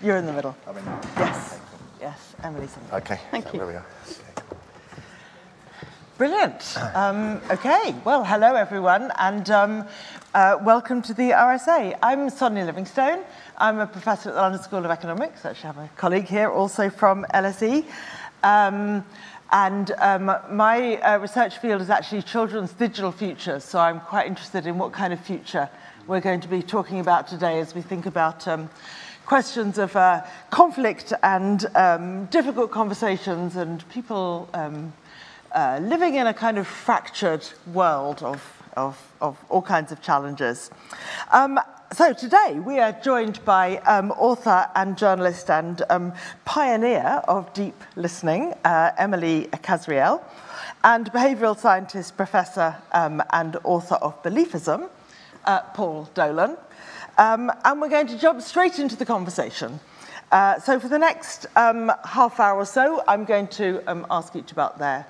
You're in the middle. I'm in. Yes. Yes, Emily's in the middle. Okay. Thank you. There we are. Brilliant. Okay, well, hello everyone, and welcome to the RSA. I'm Sonia Livingstone. I'm a professor at the London School of Economics. I actually have a colleague here also from LSE. My research field is actually children's digital future, so I'm quite interested in what kind of future we're going to be talking about today as we think about questions of conflict and difficult conversations and people living in a kind of fractured world of all kinds of challenges. So today we are joined by author and journalist and pioneer of deep listening, Emily Kasriel, and behavioural scientist, professor and author of Beliefism, Paul Dolan. And we're going to jump straight into the conversation. So for the next half hour or so, I'm going to ask each about their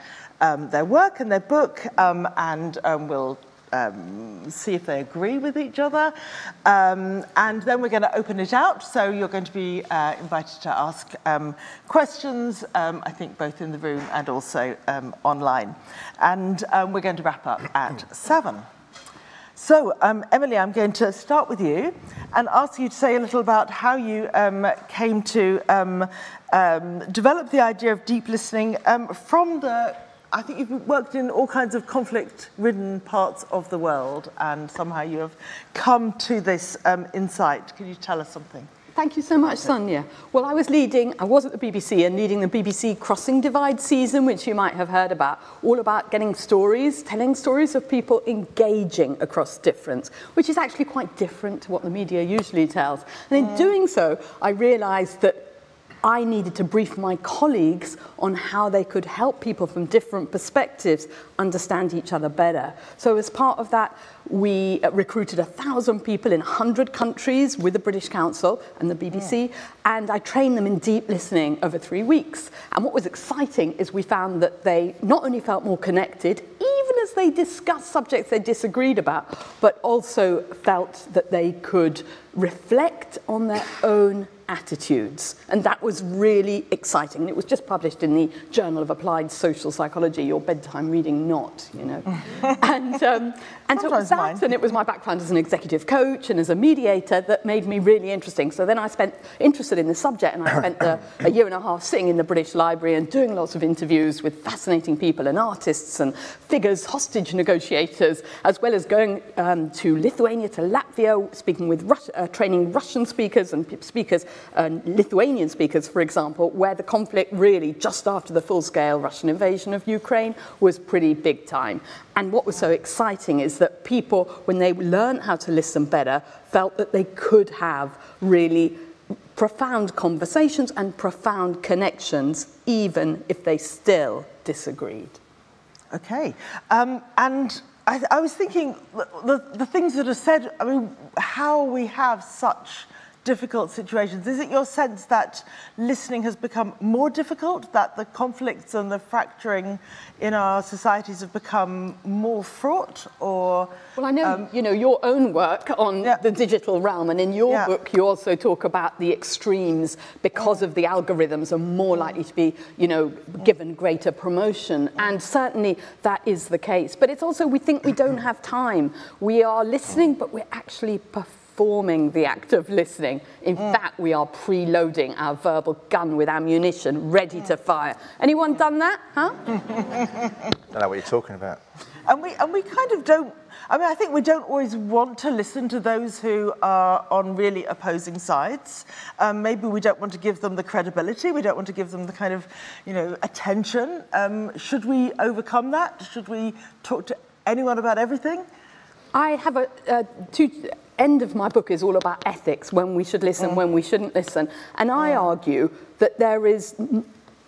work and their book, and we'll see if they agree with each other. And then we're going to open it out, so you're going to be invited to ask questions, I think both in the room and also online. And we're going to wrap up at 7. So, Emily, I'm going to start with you and ask you to say a little about how you came to develop the idea of deep listening from the... I think you've worked in all kinds of conflict-ridden parts of the world, and somehow you have come to this insight. Can you tell us something? Thank you so much, Sonia. Well, I was at the BBC and leading the BBC Crossing Divide season, which you might have heard about, all about getting stories, telling stories of people engaging across difference, which is actually quite different to what the media usually tells. And in doing so, I realised that I needed to brief my colleagues on how they could help people from different perspectives understand each other better. So as part of that, we recruited 1,000 people in 100 countries with the British Council and the BBC, and I trained them in deep listening over 3 weeks. And what was exciting is we found that they not only felt more connected, even as they discussed subjects they disagreed about, but also felt that they could reflect on their own attitudes. And that was really exciting. And it was just published in the Journal of Applied Social Psychology, your bedtime reading not, you know. and so it was that, and it was my background as an executive coach and as a mediator that made me really interesting. So then I spent interested in the subject, and I spent a year and a half sitting in the British Library and doing lots of interviews with fascinating people and artists and figures, hostage negotiators, as well as going to Lithuania, to Latvia, speaking with training Russian speakers and speakers, Lithuanian speakers, for example, where the conflict really, just after the full-scale Russian invasion of Ukraine, was pretty big time. And what was so exciting is that people, when they learned how to listen better, felt that they could have really profound conversations and profound connections, even if they still disagreed. Okay. And I was thinking, the things that are said, I mean, how we have such difficult situations. Is it your sense that listening has become more difficult, that the conflicts and the fracturing in our societies have become more fraught, or... Well, I know, you know, your own work on the digital realm, and in your book you also talk about the extremes because of the algorithms are more likely to be, you know, given greater promotion, and certainly that is the case. But it's also, we think we don't have time. We are listening, but we're actually performing the act of listening. In fact, we are preloading our verbal gun with ammunition, ready to fire. Anyone done that? Huh? I don't know what you're talking about. And we kind of don't, I mean, I think we don't always want to listen to those who are on really opposing sides. Maybe we don't want to give them the credibility, we don't want to give them the kind of, you know, attention. Should we overcome that? Should we talk to anyone about everything? I have end of my book is all about ethics, when we should listen, when we shouldn't listen. And I argue that there is,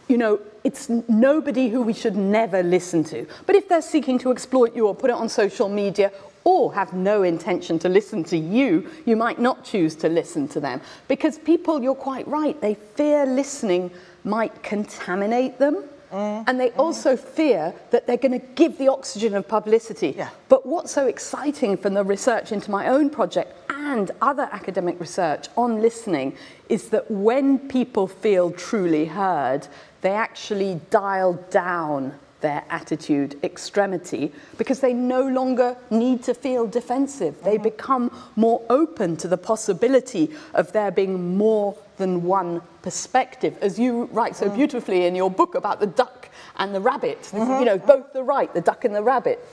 you know, it's nobody who we should never listen to. But if they're seeking to exploit you or put it on social media or have no intention to listen to you, you might not choose to listen to them. Because people, you're quite right, they fear listening might contaminate them. And they also fear that they're going to give the oxygen of publicity. Yeah. But what's so exciting from the research into my own project and other academic research on listening is that when people feel truly heard, they actually dial down their attitude extremity because they no longer need to feel defensive. They become more open to the possibility of there being more than one perspective. As you write so beautifully in your book about the duck and the rabbit, this is, you know, both the right, the duck and the rabbit.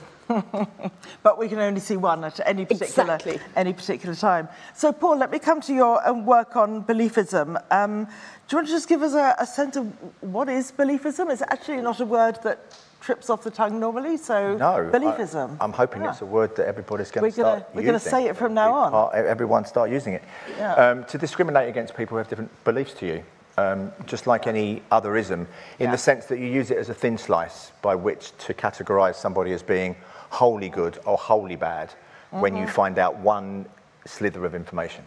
But we can only see one at any particular time. So, Paul, let me come to your work on beliefism. Do you want to just give us a sense of what is beliefism? It's actually not a word that trips off the tongue normally, so no, beliefism. I'm hoping it's a word that everybody's going to start using. We're going to say it from now on. Everyone start using it. Yeah. To discriminate against people who have different beliefs to you, just like any otherism, in the sense that you use it as a thin slice by which to categorise somebody as being wholly good or wholly bad when you find out one slither of information.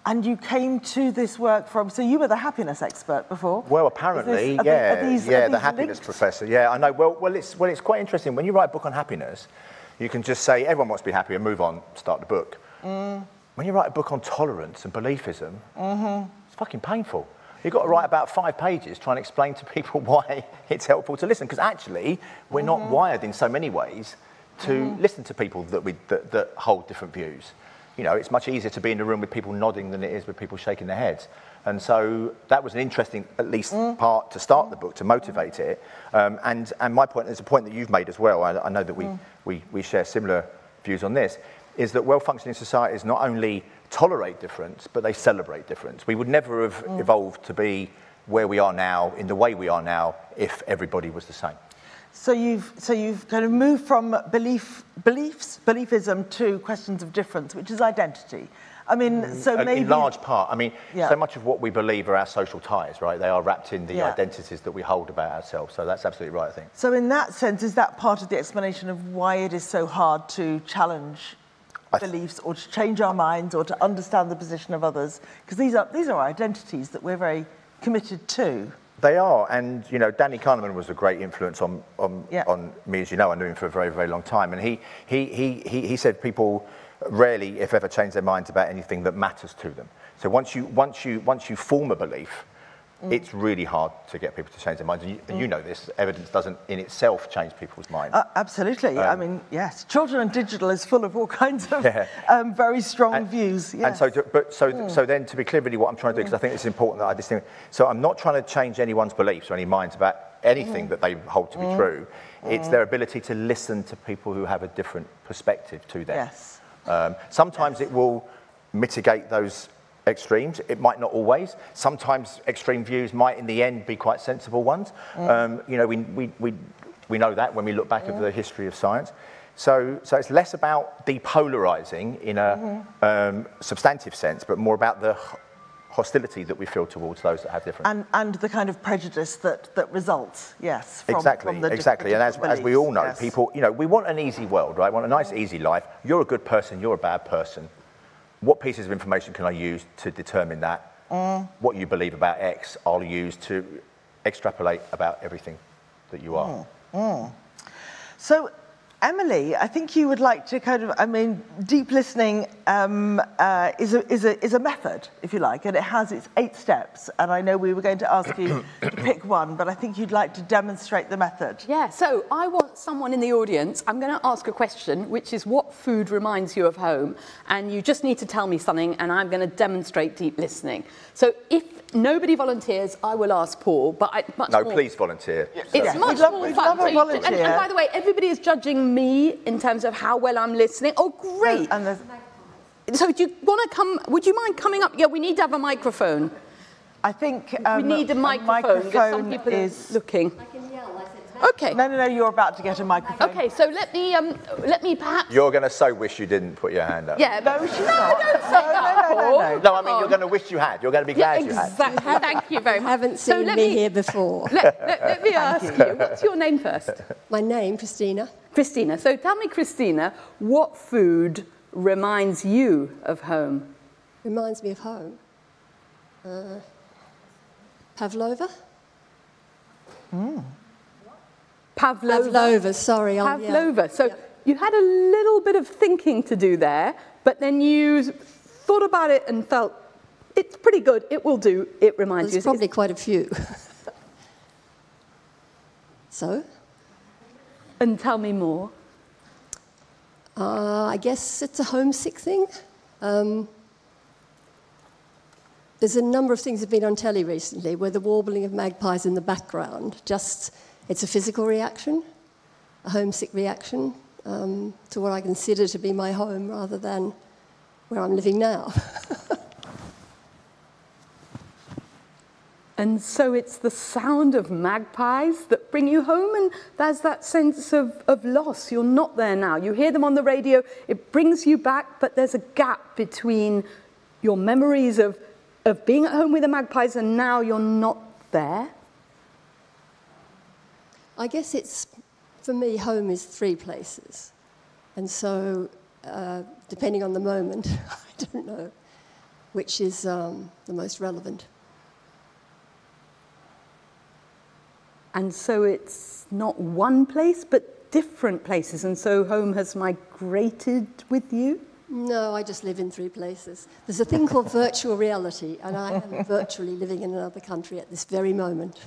And you came to this work from, so you were the happiness expert before? Well, apparently, the happiness professor. Yeah, I know. Well, it's quite interesting. When you write a book on happiness, you can just say, everyone wants to be happy and move on, start the book. When you write a book on tolerance and beliefism, it's fucking painful. You've got to write about 5 pages trying to explain to people why it's helpful to listen. Because actually, we're not wired in so many ways to listen to people that hold different views. You know, it's much easier to be in a room with people nodding than it is with people shaking their heads. And so that was an interesting, at least, part to start the book, to motivate it. And my point is a point that you've made as well. I know that we share similar views on this, is that well-functioning societies not only tolerate difference, but they celebrate difference. We would never have evolved to be where we are now, in the way we are now, if everybody was the same. So you've kind of moved from beliefism to questions of difference, which is identity. I mean, so maybe... In large part. I mean, so much of what we believe are our social ties, right? They are wrapped in the identities that we hold about ourselves. So that's absolutely right, I think. So in that sense, is that part of the explanation of why it is so hard to challenge beliefs or to change our minds or to understand the position of others? Because these are identities that we're very committed to. They are, and you know, Danny Kahneman was a great influence on me, as you know. I knew him for a very, very long time, and he said people rarely, if ever, change their minds about anything that matters to them. So once you form a belief, it's really hard to get people to change their minds. And you know this, evidence doesn't in itself change people's minds. Absolutely. I mean, yes, Children and Digital is full of all kinds of very strong views. Yes. And so then to be clear really what I'm trying to do, because I think it's important that I distinguish. So I'm not trying to change anyone's beliefs or any minds about anything that they hold to be true. It's their ability to listen to people who have a different perspective to them. Yes. Sometimes it will mitigate those extremes. It might not always. Sometimes extreme views might, in the end, be quite sensible ones. You know, we know that when we look back at the history of science. So it's less about depolarizing in a substantive sense, but more about the hostility that we feel towards those that have different. And the kind of prejudice that results, yes. From exactly. And as we all know, people, you know, we want an easy world, right? We want a nice, easy life. You're a good person. You're a bad person. What pieces of information can I use to determine that? What you believe about X, I'll use to extrapolate about everything that you are. So, Emily, I think you would like to kind of, I mean, deep listening is a method, if you like, and it has its 8 steps. And I know we were going to ask you to pick one, but I think you'd like to demonstrate the method. Yeah, so I want someone in the audience, I'm going to ask a question, which is what food reminds you of home? And you just need to tell me something, and I'm going to demonstrate deep listening. So if nobody volunteers, I will ask Paul, but please volunteer. It's much more fun. And by the way, everybody is judging me in terms of how well I'm listening. Oh, great. So do you want to come, would you mind coming up? Yeah, we need to have a microphone. I think we need a microphone because some people are looking. I can yell. I said, Okay. No, you're about to get a microphone. Okay, so let me perhaps... You're going to so wish you didn't put your hand up. Yeah, no, she's not. Don't say that, Paul. No, I mean, you're going to wish you had. You're going to be glad you had. Exactly. Thank you very much. I haven't seen me here before. Let me ask you, what's your name first? My name, Christina. Christina. So tell me, Christina, what food reminds you of home? Reminds me of home. Pavlova? Pavlova, sorry. Pavlova. Yeah. So you had a little bit of thinking to do there, but then you thought about it and felt, it's pretty good, it will do, it reminds you. There's probably quite a few. So? And tell me more. I guess it's a homesick thing. There's a number of things that have been on telly recently where the warbling of magpies in the background, it's a physical reaction, a homesick reaction to what I consider to be my home rather than where I'm living now. And so it's the sound of magpies that bring you home, and there's that sense of loss. You're not there now. You hear them on the radio, it brings you back, but there's a gap between your memories of being at home with the magpies and now you're not there. I guess for me, home is 3 places. And so, depending on the moment, I don't know which is the most relevant. And so it's not one place, but different places. And so home has migrated with you? No, I just live in 3 places. There's a thing called virtual reality, and I am virtually living in another country at this very moment.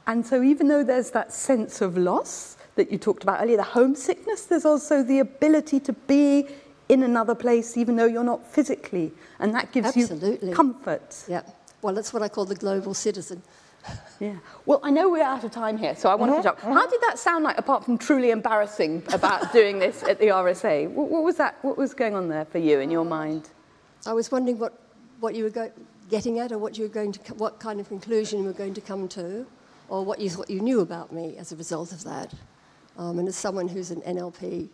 And so even though there's that sense of loss that you talked about earlier, the homesickness, there's also the ability to be in another place even though you're not physically. And that gives you comfort. Yeah. Well, that's what I call the global citizen. Yeah. Well, I know we're out of time here, so I wanted to jump. How did that sound like, apart from truly embarrassing about doing this at the RSA? What was that? What was going on there for you in your mind? I was wondering what you were getting at, or what kind of conclusion you were going to come to, or what you knew about me as a result of that. And as someone who's an NLP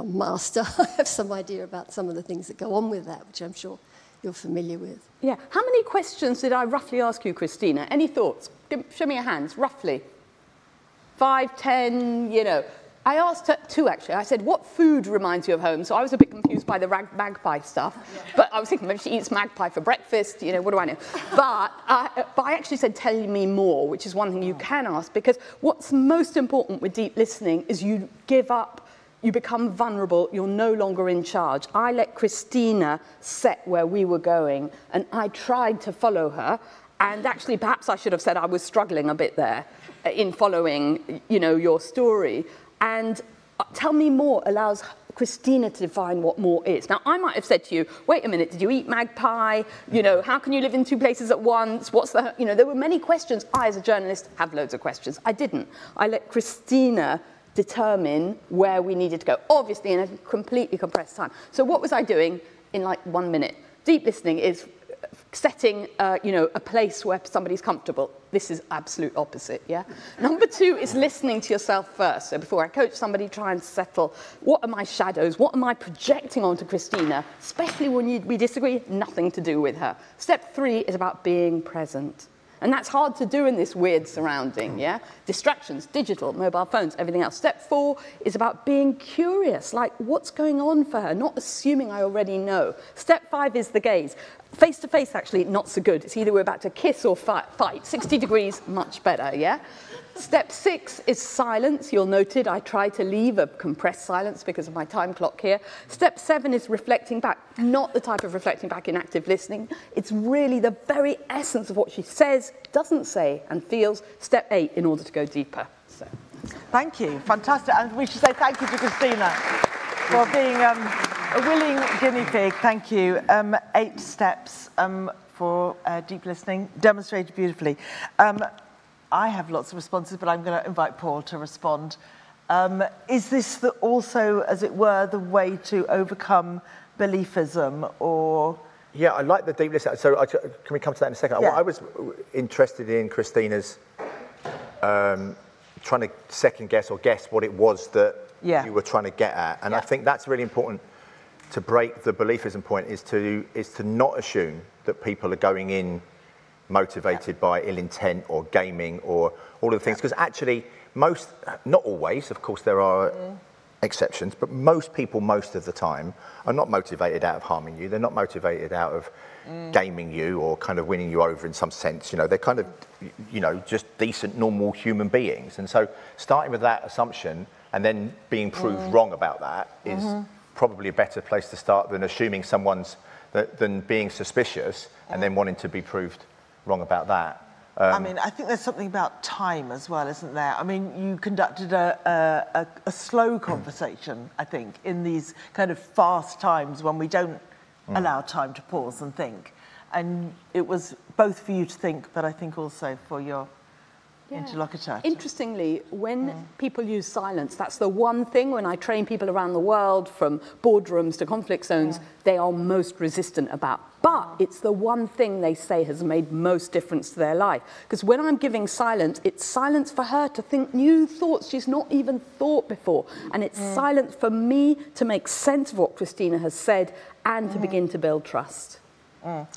master, I have some idea about some of the things that go on with that, which I'm sure you're familiar with. Yeah. How many questions did I roughly ask you, Christina? Any thoughts? Show me your hands, roughly. 5, 10, you know. I asked her 2, actually. I said, what food reminds you of home? So I was a bit confused by the magpie stuff. Yeah. But I was thinking, maybe she eats magpie for breakfast, you know, what do I know? But I actually said, tell me more, which is one thing you can ask, because what's most important with deep listening is you give up. You become vulnerable, you're no longer in charge. I let Christina set where we were going, and I tried to follow her, and actually perhaps I should have said I was struggling a bit there in following, you know, your story. And tell me more allows Christina to define what more is. Now, I might have said to you, wait a minute, did you eat magpie? You know, how can you live in 2 places at once? What's the, you know, there were many questions. I, as a journalist, have loads of questions. I didn't. I let Christina determine where we needed to go, obviously in a completely compressed time. So what was I doing in like 1 minute? Deep listening is setting, you know, a place where somebody's comfortable. This is absolute opposite, yeah? Number 2 is listening to yourself first. So before I coach somebody, try and settle, what are my shadows? What am I projecting onto Christina? Especially when we disagree, nothing to do with her. Step 3 is about being present. And that's hard to do in this weird surrounding, yeah? Distractions, digital, mobile phones, everything else. Step 4 is about being curious, like what's going on for her, not assuming I already know. Step 5 is the gaze. Face-to-face, actually, not so good. It's either we're about to kiss or fight. 60 degrees, much better, yeah? Step 6 is silence. You'll note I try to leave a compressed silence because of my time clock here. Step 7 is reflecting back, not the type of reflecting back in active listening. It's really the very essence of what she says, doesn't say, and feels. Step 8 in order to go deeper. So. Thank you. Fantastic. And we should say thank you to Christina for being a willing guinea pig. Thank you. 8 steps for deep listening, demonstrated beautifully. I have lots of responses, but I'm going to invite Paul to respond. Is this also, as it were, the way to overcome beliefism, or? Yeah, I like the deep listening. So can we come to that in a second? Yeah. I was interested in Christina's trying to second guess or guess what it was that you were trying to get at. And I think that's really important to break the beliefism point, is to not assume that people are going in motivated by ill intent or gaming or all of the things, because actually not always, of course there are exceptions, but most people most of the time are not motivated out of harming you. They're not motivated out of gaming you or kind of winning you over in some sense. You know, they're kind of, you know, just decent, normal human beings. And so starting with that assumption and then being proved wrong about that is probably a better place to start than assuming than being suspicious and then wanting to be proved wrong about that. I mean, I think there's something about time as well, isn't there? I mean, you conducted a slow conversation, I think, in these kind of fast times when we don't allow time to pause and think. And it was both for you to think, but I think also for your interlocutor. Interestingly, when people use silence, that's the one thing when I train people around the world, from boardrooms to conflict zones, they are most resistant about. But it's the one thing they say has made most difference to their life. Because when I'm giving silence, it's silence for her to think new thoughts she's not even thought before. And it's silence for me to make sense of what Christina has said and to begin to build trust.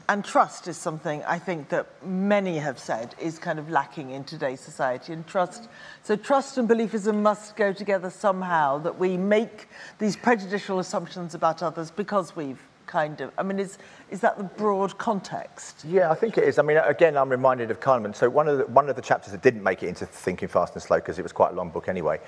And trust is something I think that many have said is kind of lacking in today's society. And trust and beliefism must go together somehow, that we make these prejudicial assumptions about others because we've kind of, I mean, is that the broad context? Yeah, I think it is. I mean, again, I'm reminded of Kahneman. So one of the chapters that didn't make it into Thinking Fast and Slow, because it was quite a long book anyway,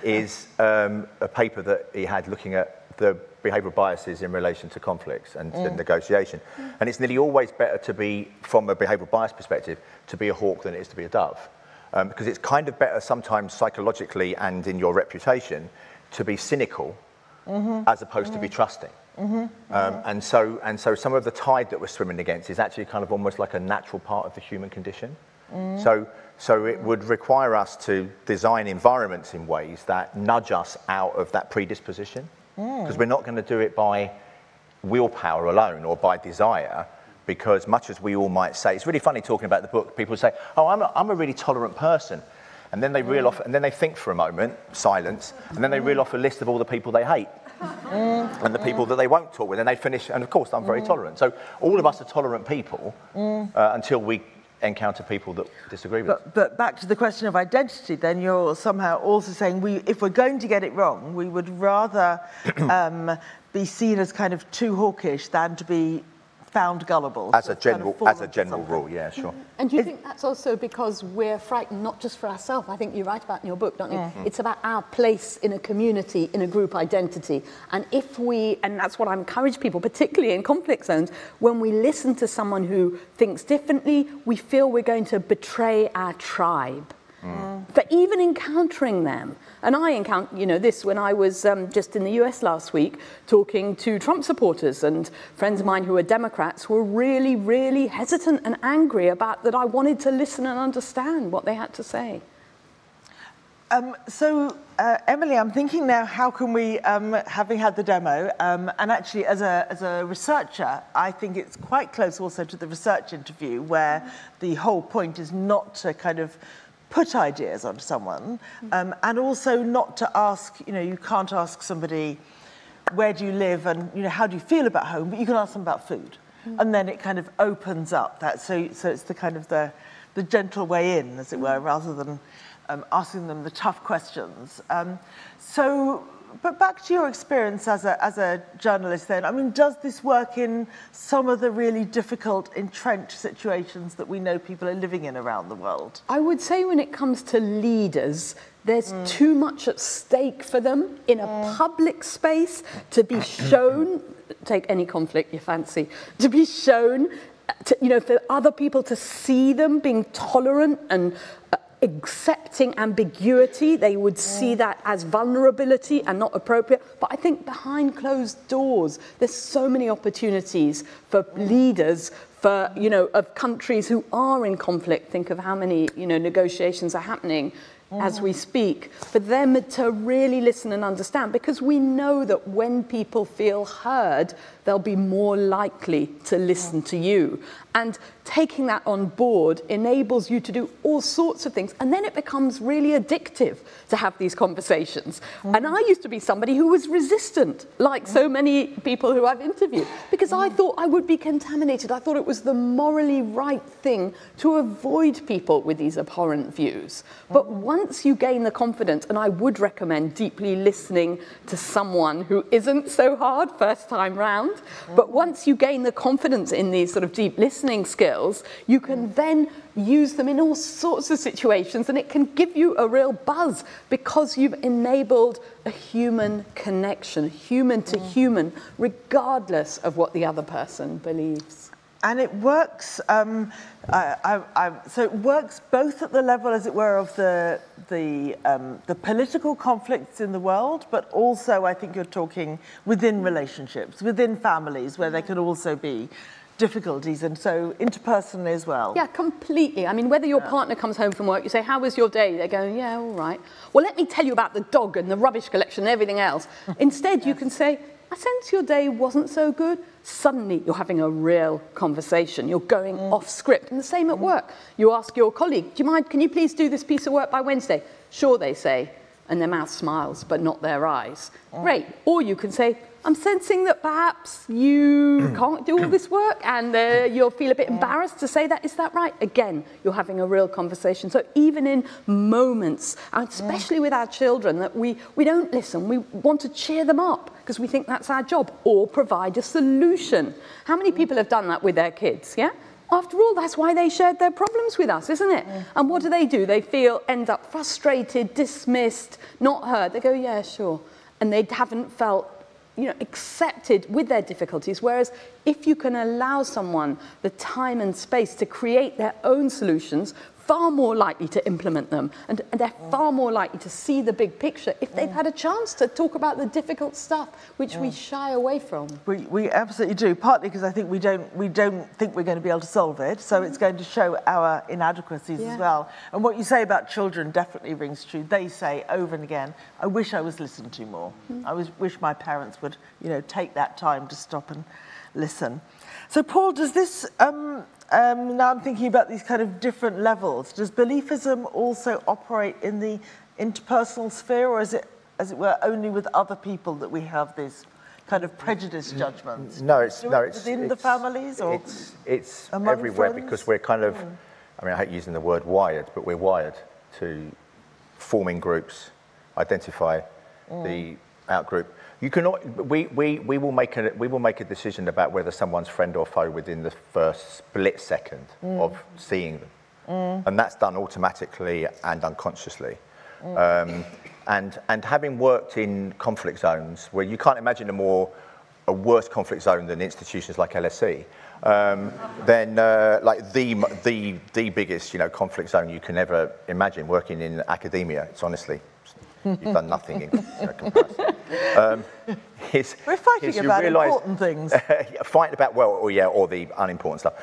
is a paper that he had looking at the behavioural biases in relation to conflicts and to negotiation. And it's nearly always better to be, from a behavioural bias perspective, to be a hawk than it is to be a dove. Because it's kind of better sometimes psychologically and in your reputation to be cynical as opposed to be trusting. And so some of the tide that we're swimming against is actually kind of almost like a natural part of the human condition. So it would require us to design environments in ways that nudge us out of that predisposition. Because we're not going to do it by willpower alone or by desire, because much as we all might say, it's really funny talking about the book, people say, oh, I'm a really tolerant person. And then they reel off, and then they think for a moment, silence, and then they reel off a list of all the people they hate. And the people that they won't talk with, and they finish, and of course I'm very tolerant. So all of us are tolerant people until we encounter people that disagree with us. But back to the question of identity, then you're somehow also saying if we're going to get it wrong, we would rather be seen as kind of too hawkish than to be found gullible. As a general rule, yeah, sure. And do you think that's also because we're frightened not just for ourselves? I think you write about in your book, don't you? It's about our place in a community, in a group identity. And and that's what I encourage people, particularly in conflict zones, when we listen to someone who thinks differently, we feel we're going to betray our tribe. For even encountering them. And I encountered, this when I was just in the US last week talking to Trump supporters, and friends of mine who are Democrats were really, really hesitant and angry about that I wanted to listen and understand what they had to say. Emily, I'm thinking now, how can we, having had the demo, and actually as a researcher, I think it's quite close also to the research interview, where the whole point is not to kind of put ideas onto someone, and also not to ask, you can't ask somebody, where do you live and, how do you feel about home, but you can ask them about food. And then it kind of opens up that, so it's the kind of the gentle way in, as it were, rather than asking them the tough questions. But back to your experience as a journalist then, I mean, does this work in some of the really difficult, entrenched situations that we know people are living in around the world? I would say when it comes to leaders, there's too much at stake for them in a public space to be shown, take any conflict you fancy, to be shown, for other people to see them being tolerant and accepting ambiguity. They would see that as vulnerability and not appropriate. But I think behind closed doors, there's so many opportunities for leaders, for, of countries who are in conflict. Think of how many, negotiations are happening as we speak, for them to really listen and understand, because we know that when people feel heard, they'll be more likely to listen to you. And taking that on board enables you to do all sorts of things. And then it becomes really addictive to have these conversations. And I used to be somebody who was resistant, like so many people who I've interviewed, because I thought I would be contaminated. I thought it was the morally right thing to avoid people with these abhorrent views. But once once you gain the confidence, and I would recommend deeply listening to someone who isn't so hard first time round, but once you gain the confidence in these sort of deep listening skills, you can then use them in all sorts of situations, and it can give you a real buzz because you've enabled a human connection, human to human, regardless of what the other person believes. And it works. So it works both at the level, as it were, of the political conflicts in the world, but also, I think you're talking within relationships, within families, where there can also be difficulties, and so interpersonally as well. Yeah, completely. I mean, whether your partner comes home from work, you say, how was your day? They go, yeah, all right. Well, let me tell you about the dog and the rubbish collection and everything else. Instead, you can say, I sense your day wasn't so good. Suddenly, you're having a real conversation. You're going off script. And the same at work. You ask your colleague, do you mind, can you please do this piece of work by Wednesday? Sure, they say. And their mouth smiles, but not their eyes. Great. Or you can say, I'm sensing that perhaps you can't do all this work, and you'll feel a bit embarrassed to say that. Is that right? Again, you're having a real conversation. So even in moments, and especially with our children, that we don't listen, we want to cheer them up because we think that's our job, or provide a solution. How many people have done that with their kids, yeah? After all, that's why they shared their problems with us, isn't it? And what do? They end up frustrated, dismissed, not heard. They go, yeah, sure. And they haven't felt, accepted with their difficulties. Whereas if you can allow someone the time and space to create their own solutions, far more likely to implement them, and they're far more likely to see the big picture if they've had a chance to talk about the difficult stuff, which we shy away from. We absolutely do, partly because I think we don't think we're going to be able to solve it, so it's going to show our inadequacies as well. And what you say about children definitely rings true. They say over and again, I wish I was listened to more. I wish my parents would, take that time to stop and listen. So Paul, does this, now I'm thinking about these kind of different levels, does beliefism also operate in the interpersonal sphere, or is it, as it were, only with other people that we have these kind of prejudice judgments? No, it's within the families, or it's everywhere, friends? because we're kind of, I mean, I hate using the word wired, but we're wired to forming groups, identify the outgroup. You cannot. We will make a decision about whether someone's friend or foe within the first split second of seeing them, and that's done automatically and unconsciously. And having worked in conflict zones where you can't imagine a worse conflict zone than institutions like LSE, then like the biggest conflict zone you can ever imagine. Working in academia, it's honestly. You've done nothing in comparison. We're fighting about important things. Fighting about, or the unimportant stuff.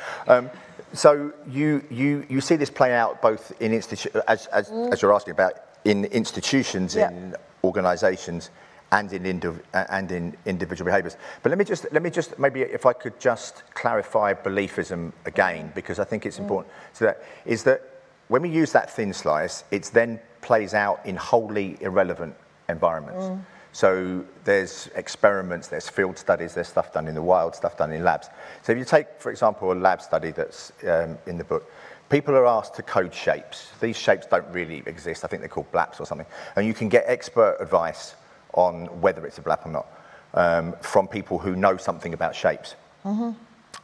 So you see this play out both in as you're asking about, in institutions, in organisations, and in individual behaviours. But let me just maybe, if I could just clarify beliefism again, because I think it's important. So that is that when we use that thin slice, it's then plays out in wholly irrelevant environments. So there's experiments, there's field studies, there's stuff done in the wild, stuff done in labs. So if you take, for example, a lab study that's in the book, people are asked to code shapes. These shapes don't really exist. I think they're called blaps or something. And you can get expert advice on whether it's a blap or not from people who know something about shapes.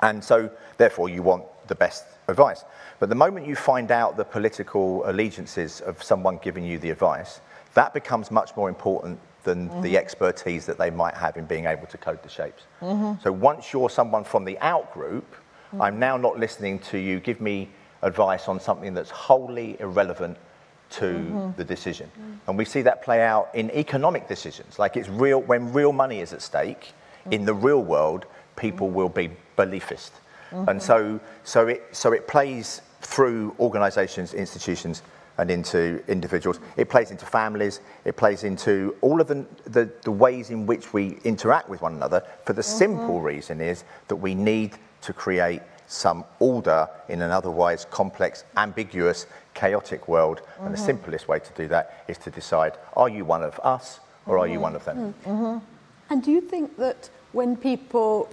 And so, therefore, you want the best advice. But the moment you find out the political allegiances of someone giving you the advice, that becomes much more important than the expertise that they might have in being able to code the shapes. So once you're someone from the out group, I'm now not listening to you give me advice on something that's wholly irrelevant to the decision. And we see that play out in economic decisions. Like it's real, when real money is at stake, in the real world, people will be beliefist. And so it plays through organisations, institutions, and into individuals. It plays into families. It plays into all of the ways in which we interact with one another, for the simple reason is that we need to create some order in an otherwise complex, ambiguous, chaotic world. And the simplest way to do that is to decide, are you one of us or are you one of them? And do you think that when people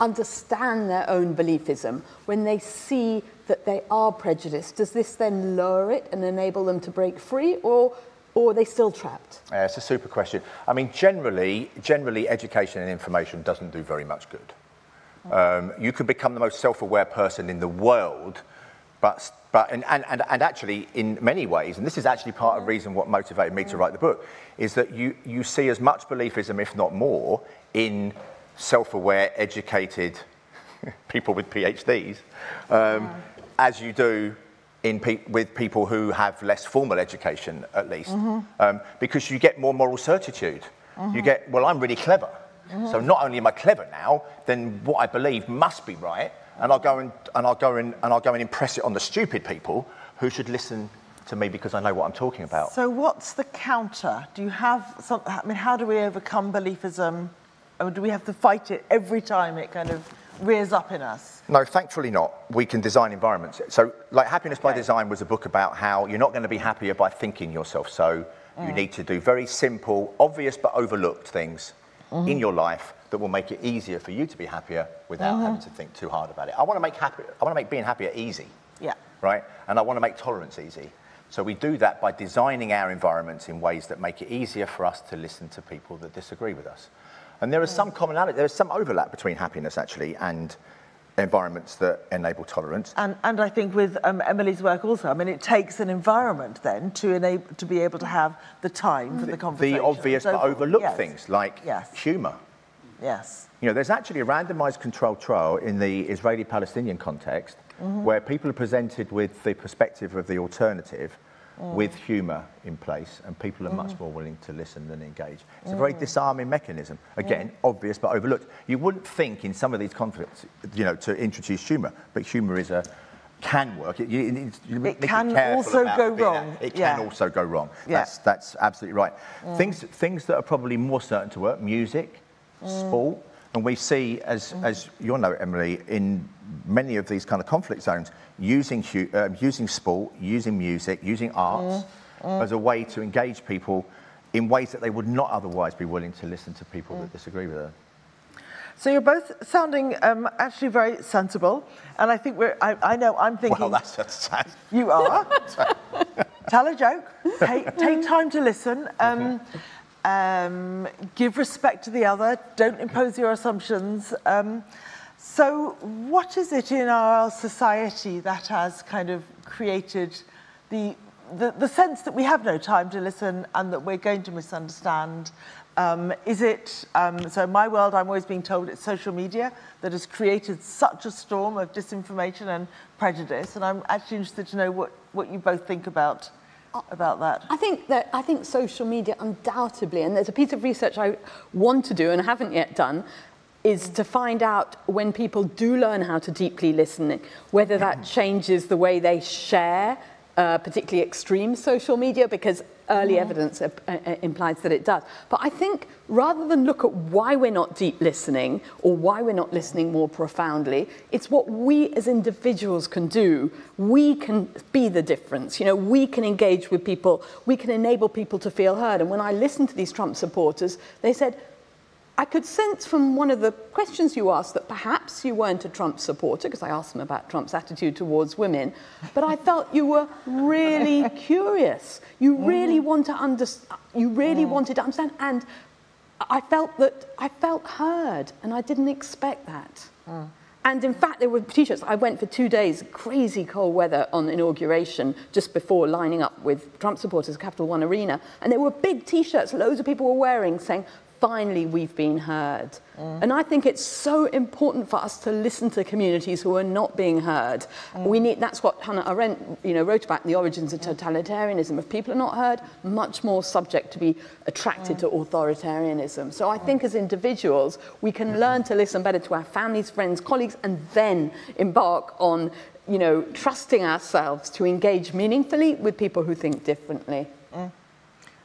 understand their own beliefism, when they see that they are prejudiced, does this then lower it and enable them to break free, or are they still trapped? It's a super question. I mean, generally, education and information doesn't do very much good. You can become the most self-aware person in the world, but actually, in many ways, and this is actually part of the reason what motivated me to write the book, is that you see as much beliefism, if not more, in self-aware, educated people with PhDs, as you do with people who have less formal education, at least, because you get more moral certitude. You get, well, I'm really clever. So not only am I clever now, then what I believe must be right, and I'll go and impress it on the stupid people who should listen to me because I know what I'm talking about. So what's the counter? Do you have some? I mean, how do we overcome beliefism? Or do we have to fight it every time it kind of rears up in us? No, thankfully not. We can design environments. So, like Happiness by Design was a book about how you're not going to be happier by thinking yourself. So you need to do very simple, obvious but overlooked things in your life that will make it easier for you to be happier without having to think too hard about it. I want to make being happier easy. Yeah. Right? And I want to make tolerance easy. So we do that by designing our environments in ways that make it easier for us to listen to people that disagree with us. And there is some commonality, there is some overlap between happiness actually and environments that enable tolerance. And I think with Emily's work also, I mean, it takes an environment then to be able to have the time for the conversation. The obvious but overlooked things like humour. Yes. You know, there's actually a randomised controlled trial in the Israeli-Palestinian context where people are presented with the perspective of the alternative with humour in place, and people are much more willing to listen than engage. It's a very disarming mechanism. Again, obvious but overlooked. You wouldn't think in some of these conflicts, you know, to introduce humour, but humour can work. It can also go wrong. It can also go wrong. That's absolutely right. Things that are probably more certain to work: music, sport, and we see, as you'll know, Emily, in many of these kind of conflict zones, using sport, using music, using arts as a way to engage people in ways that they would not otherwise be willing to listen to people that disagree with them. So you're both sounding actually very sensible, and I think I know I'm thinking. Well, that's sad. You are. Tell a joke. Take time to listen. Give respect to the other. Don't impose your assumptions. So what is it in our society that has kind of created the sense that we have no time to listen and that we're going to misunderstand? Is it, so in my world, I'm always being told it's social media that has created such a storm of disinformation and prejudice, and I'm actually interested to know what you both think about that. I think social media undoubtedly, and there's a piece of research I want to do and haven't yet done, is to find out when people do learn how to deeply listen, whether that changes the way they share, particularly extreme social media, because early evidence implies that it does. But I think rather than look at why we're not deep listening or why we're not listening more profoundly, it's what we as individuals can do. We can be the difference. You know, we can engage with people. We can enable people to feel heard. And when I listened to these Trump supporters, they said, I could sense from one of the questions you asked that perhaps you weren't a Trump supporter, because I asked them about Trump's attitude towards women, but I felt you were really curious. You really want to understand. You really wanted to understand, and I felt heard, and I didn't expect that. And in fact, there were T-shirts. I went for 2 days, crazy cold weather on inauguration, just before lining up with Trump supporters at Capital One Arena, and there were big T-shirts loads of people were wearing saying, finally, we've been heard. And I think it's so important for us to listen to communities who are not being heard. That's what Hannah Arendt, wrote about in The Origins of Totalitarianism. If people are not heard, much more subject to be attracted to authoritarianism. So I think as individuals, we can learn to listen better to our families, friends, colleagues, and then embark on, trusting ourselves to engage meaningfully with people who think differently.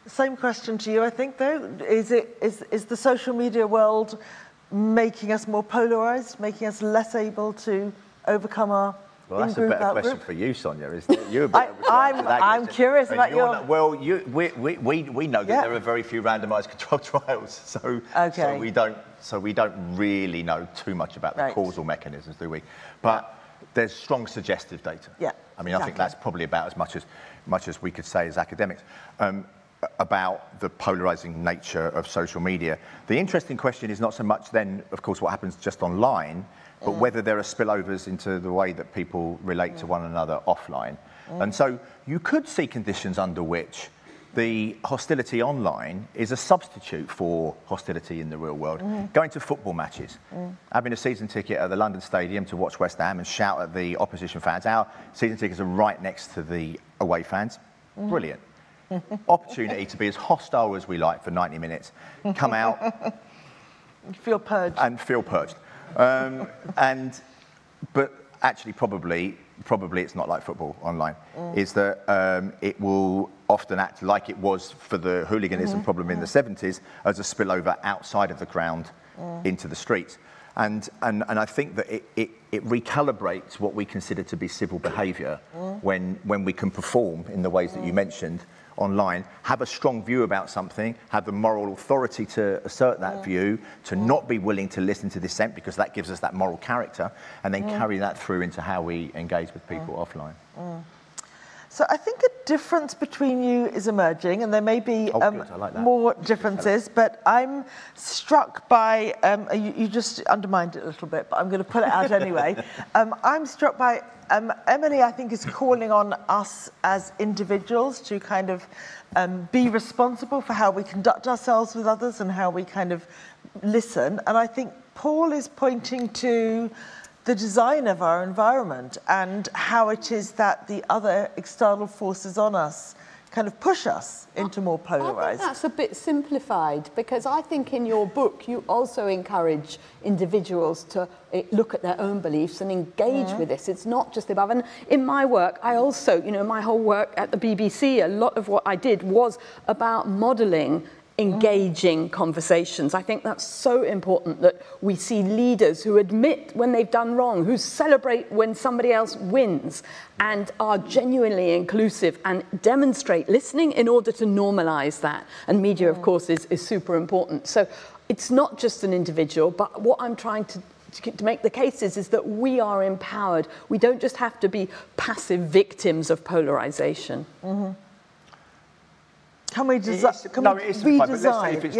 Same question to you, I think, though. Is the social media world making us more polarised, making us less able to overcome our that's a better question for you, Sonia, isn't it? You're I'm curious about your... Well, we know that there are very few randomised controlled trials, so we don't really know too much about the causal mechanisms, do we? But there's strong suggestive data. Yeah, I mean, I think that's probably about as much as we could say as academics about the polarizing nature of social media. The interesting question is not so much then, of course, what happens just online, but whether there are spillovers into the way that people relate to one another offline. And so you could see conditions under which the hostility online is a substitute for hostility in the real world. Going to football matches, having a season ticket at the London Stadium to watch West Ham and shout at the opposition fans. Our season tickets are right next to the away fans. Brilliant. Opportunity to be as hostile as we like for 90 minutes. Come out. Feel purged. And feel purged. But actually probably it's not like football online, is that it will often act like it was for the hooliganism problem in the 70s as a spillover outside of the ground into the streets. And I think that it recalibrates what we consider to be civil behaviour when we can perform in the ways that you mentioned online, have a strong view about something, have the moral authority to assert that view, to not be willing to listen to dissent because that gives us that moral character, and then carry that through into how we engage with people offline. So I think a difference between you is emerging, and there may be more differences, but I'm struck by, you just undermined it a little bit, but I'm going to pull it out anyway. I'm struck by, Emily, I think, is calling on us as individuals to kind of be responsible for how we conduct ourselves with others and how we kind of listen. And I think Paul is pointing to the design of our environment and how it is that the other external forces on us kind of push us into more polarised. I think that's a bit simplified, because I think in your book you also encourage individuals to look at their own beliefs and engage with this. It's not just the above. And in my work, I also, my whole work at the BBC, a lot of what I did was about modelling engaging conversations. I think that's so important, that we see leaders who admit when they've done wrong, who celebrate when somebody else wins, and are genuinely inclusive and demonstrate listening in order to normalise that. And media, of course, is super important. So it's not just an individual, but what I'm trying to make the case is that we are empowered. We don't just have to be passive victims of polarisation. Can we redesign? No, it is simplified, but let's say if it's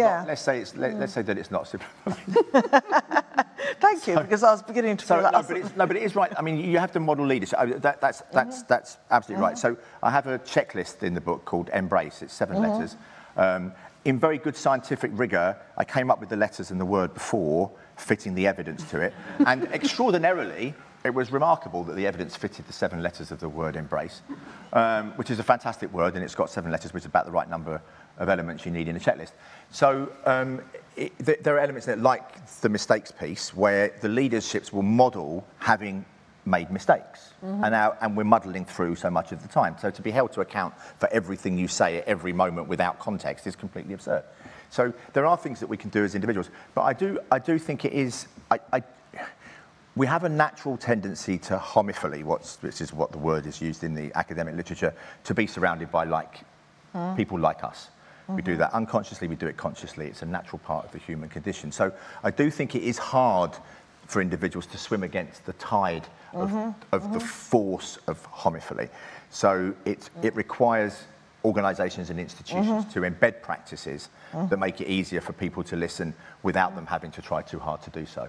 not, let's say that it's not simplified. Thank you, because I was beginning to feel that. But it is right. I mean, you have to model leadership. That's absolutely right. So I have a checklist in the book called Embrace. It's 7 letters. In very good scientific rigour, I came up with the letters and the word before, fitting the evidence to it. And extraordinarily, it was remarkable that the evidence fitted the 7 letters of the word embrace, which is a fantastic word, and it's got 7 letters, which is about the right number of elements you need in a checklist. So there are elements in it, like the mistakes piece, where the leaderships will model having made mistakes, and we're muddling through so much of the time. So to be held to account for everything you say at every moment without context is completely absurd. So there are things that we can do as individuals, but I do think it is. We have a natural tendency to homophily, which is what the word is used in the academic literature, to be surrounded by people like us. We do that unconsciously, we do it consciously. It's a natural part of the human condition. So I do think it is hard for individuals to swim against the tide of the force of homophily. So it requires organisations and institutions to embed practices that make it easier for people to listen without them having to try too hard to do so.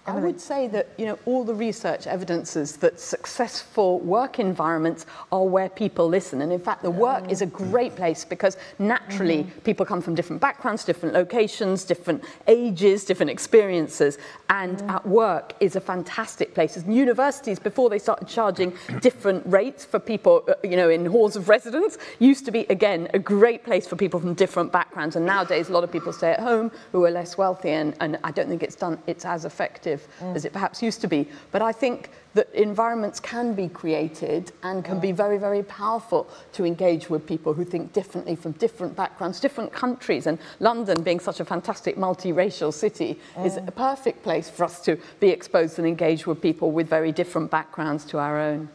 I would say that, all the research evidences that successful work environments are where people listen. And in fact, the work is a great place because naturally people come from different backgrounds, different locations, different ages, different experiences. And at work is a fantastic place. And universities, before they started charging different rates for people, in halls of residence, used to be, again, a great place for people from different backgrounds. And nowadays, a lot of people stay at home who are less wealthy, and I don't think it's as effective as it perhaps used to be. But I think that environments can be created and can be very, very powerful to engage with people who think differently from different backgrounds, different countries. And London, being such a fantastic multiracial city, is a perfect place for us to be exposed and engage with people with very different backgrounds to our own.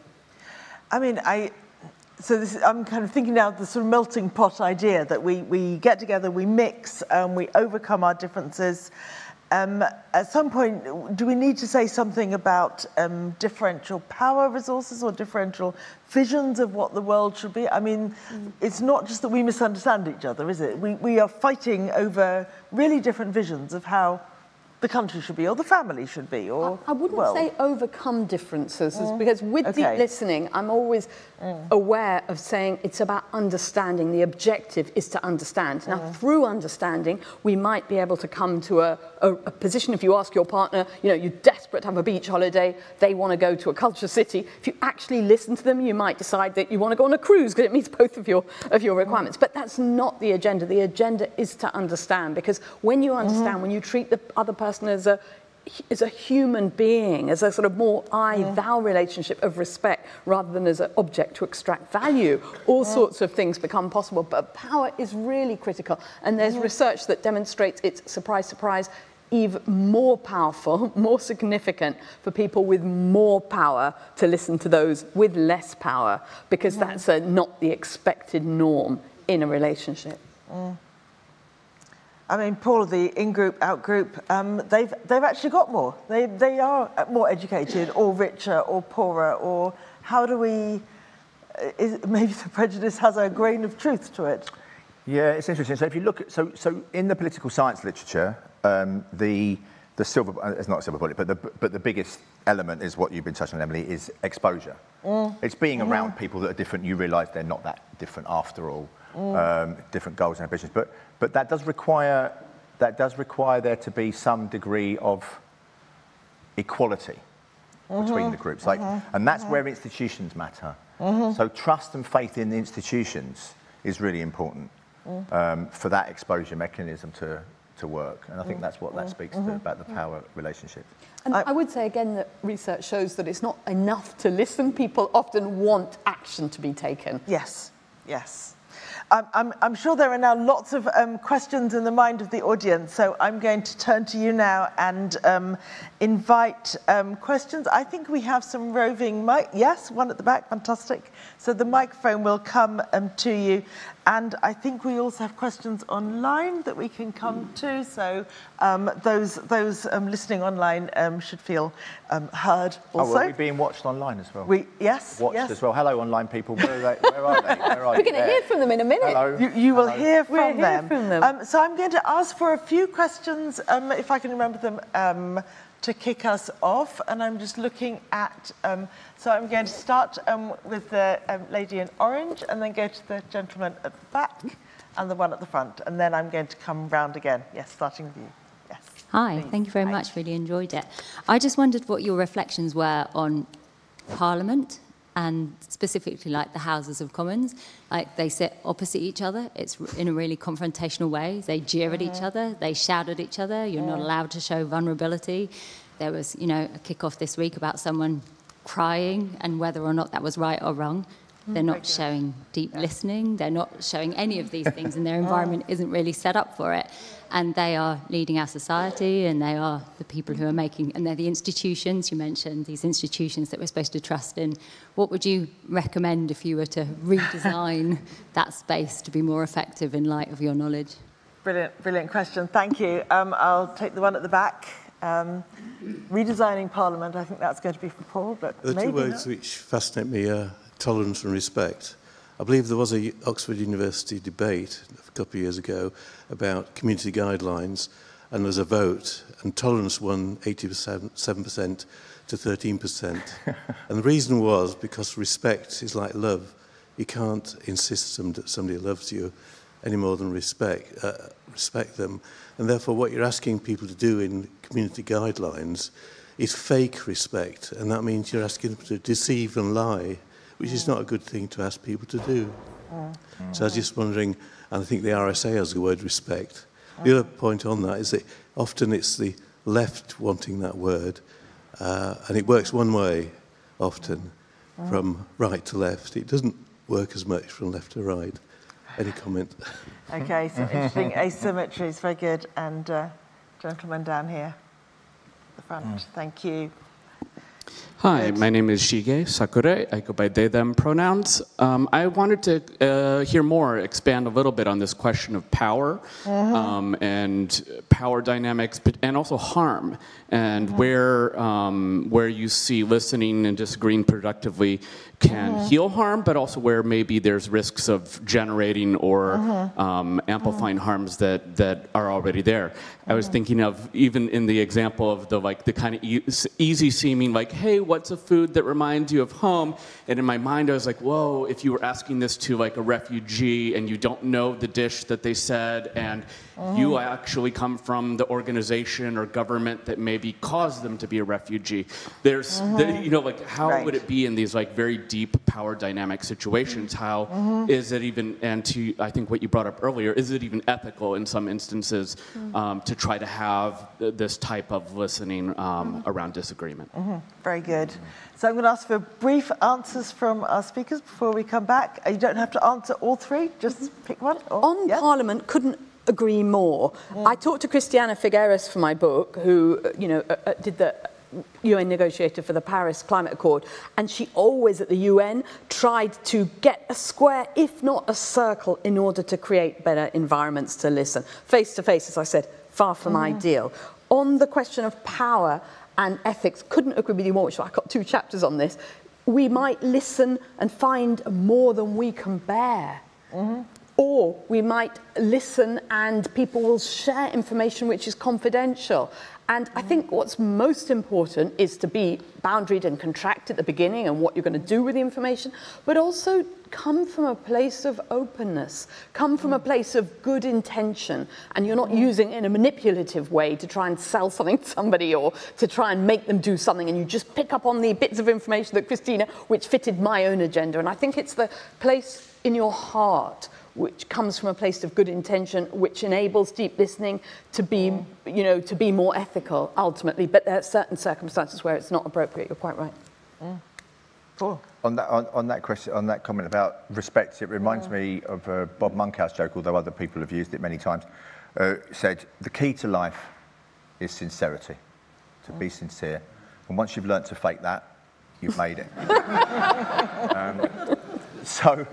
I mean, I'm kind of thinking now of the sort of melting pot idea that we get together, we mix, we overcome our differences. at some point, do we need to say something about differential power resources or differential visions of what the world should be? I mean, it's not just that we misunderstand each other, is it? We are fighting over really different visions of how the country should be, or the family should be, or I wouldn't say overcome differences, because with deep listening, I'm always aware of saying it's about understanding. The objective is to understand. Now, through understanding, we might be able to come to a position. If you ask your partner, you know, you're desperate to have a beach holiday, they want to go to a culture city. If you actually listen to them, you might decide that you want to go on a cruise because it meets both of your requirements. But that's not the agenda. The agenda is to understand, because when you understand, when you treat the other person as a human being, as a sort of more I-thou relationship of respect rather than as an object to extract value, all sorts of things become possible. But power is really critical. And there's research that demonstrates it's, surprise, surprise, even more powerful, more significant for people with more power to listen to those with less power, because that's not the expected norm in a relationship. I mean, Paul, the in-group, out-group, they've actually got more. They are more educated, or richer, or poorer, or how do we... maybe the prejudice has a grain of truth to it. Yeah, it's interesting. So if you look at... So in the political science literature, the silver... it's not a silver bullet, but the biggest element is what you've been touching on, Emily, is exposure. It's being around people that are different. You realise they're not that different after all. Different goals and ambitions, but that does require there to be some degree of equality between the groups, and that's where institutions matter. So trust and faith in the institutions is really important for that exposure mechanism to work, and I think that's what that speaks to about the power relationship. And I would say again that research shows that it's not enough to listen. People often want action to be taken. Yes, yes. I'm sure there are now lots of questions in the mind of the audience, so I'm going to turn to you now and invite questions. I think we have some roving mic. Yes, one at the back, fantastic. So the microphone will come to you. And I think we also have questions online that we can come to. So those listening online should feel heard also. Oh, are we being watched online as well? Yes. Watched as well. Hello, online people. Where are they? Where are they? Where are We're going to hear from them in a minute. Hello. You will hear from them. From them. So I'm going to ask for a few questions, if I can remember them, to kick us off. And I'm just looking at... so I'm going to start with the lady in orange, and then go to the gentleman at the back and the one at the front. And then I'm going to come round again. Yes, starting with you. Yes. Hi, please. thank you very much. Really enjoyed it. I just wondered what your reflections were on Parliament, and specifically like the Houses of Commons. Like, they sit opposite each other. It's in a really confrontational way. They jeer at each other. They shout at each other. You're not allowed to show vulnerability. There was, you know, a kick-off this week about someone crying and whether or not that was right or wrong. They're not showing deep listening. They're not showing any of these things, and their environment isn't really set up for it. And they are leading our society, and they are the people who are making, and they're the institutions. You mentioned these institutions that we're supposed to trust in. What would you recommend if you were to redesign that space to be more effective in light of your knowledge? Brilliant, brilliant question. Thank you. I'll take the one at the back. Redesigning Parliament, I think that's going to be for Paul, but the maybe two words which fascinate me are tolerance and respect. I believe there was a Oxford University debate a couple of years ago about community guidelines, and there was a vote, and tolerance won 87% to 13%. And the reason was because respect is like love. You can't insist that somebody loves you any more than respect them. And therefore what you're asking people to do in community guidelines is fake respect, and that means you're asking them to deceive and lie, which is not a good thing to ask people to do. So I was just wondering, and I think the RSA has the word respect. The other point on that is that often it's the left wanting that word, and it works one way often, from right to left. It doesn't work as much from left to right. Any comment? Okay, so interesting asymmetry is very good. And gentleman down here, the front. Thank you. Hi, my name is Shige Sakure. I go by they, them pronouns. I wanted to hear more, expand a little bit on this question of power and power dynamics, but, and also harm, and where you see listening and disagreeing productively can heal harm, but also where maybe there's risks of generating or amplifying harms that are already there. I was thinking of, even in the example of the kind of easy seeming, like, hey, what's a food that reminds you of home? And in my mind I was like, whoa, if you were asking this to like a refugee and you don't know the dish that they said, and you actually come from the organization or government that maybe caused them to be a refugee, there's you know, like, how would it be in these like very deep power dynamic situations? How is it even, and to I think what you brought up earlier, is it even ethical in some instances to try to have this type of listening around disagreement? Very good. So I'm going to ask for brief answers from our speakers before we come back. You don't have to answer all three, just pick one. Or, on Parliament, couldn't agree more. I talked to Christiana Figueres for my book, who did the UN negotiator for the Paris Climate Accord, and she always at the UN tried to get a square, if not a circle, in order to create better environments to listen. Face to face, as I said, far from ideal. On the question of power and ethics, couldn't agree with you more, which I've got 2 chapters on this. We might listen and find more than we can bear. Or we might listen and people will share information which is confidential. And I think what's most important is to be boundaried and contract at the beginning and what you're going to do with the information, but also come from a place of openness, come from a place of good intention, and you're not using it in a manipulative way to try and sell something to somebody or to try and make them do something, and you just pick up on the bits of information that Christina, which fitted my own agenda. And I think it's the place in your heart which comes from a place of good intention, which enables deep listening to be, to be more ethical ultimately. But there are certain circumstances where it's not appropriate. You're quite right. Cool. On that question, on that comment about respect, it reminds me of a Bob Monkhouse joke, although other people have used it many times. Said the key to life is sincerity, to be sincere, and once you've learnt to fake that, you've made it. So.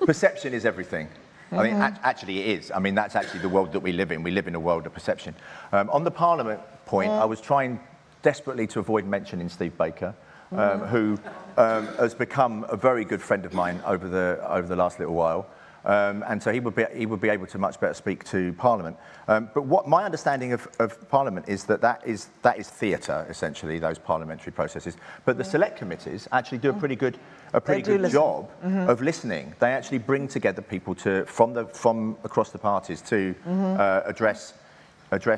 Perception is everything. I mean, actually it is. I mean, that's actually the world that we live in. We live in a world of perception. On the Parliament point, I was trying desperately to avoid mentioning Steve Baker, who has become a very good friend of mine over the last little while. And so he would be able to much better speak to Parliament. But what my understanding of Parliament is that is theatre, essentially, those parliamentary processes. But the select committees actually do a pretty good job of listening. They actually bring together people from across the parties to address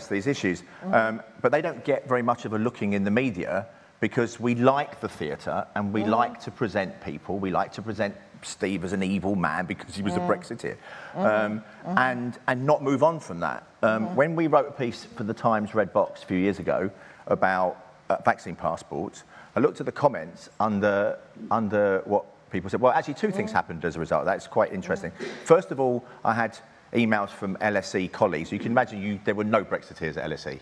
these issues. But they don't get very much of a looking in the media, because we like the theatre and we like to present people. We like to present Steve as an evil man because he was a Brexiteer, and not move on from that. When we wrote a piece for the Times Red Box a few years ago about vaccine passports, I looked at the comments under what people said. Well, actually, 2 things happened as a result. That's quite interesting. First of all, I had emails from LSE colleagues. You can imagine there were no Brexiteers at LSE.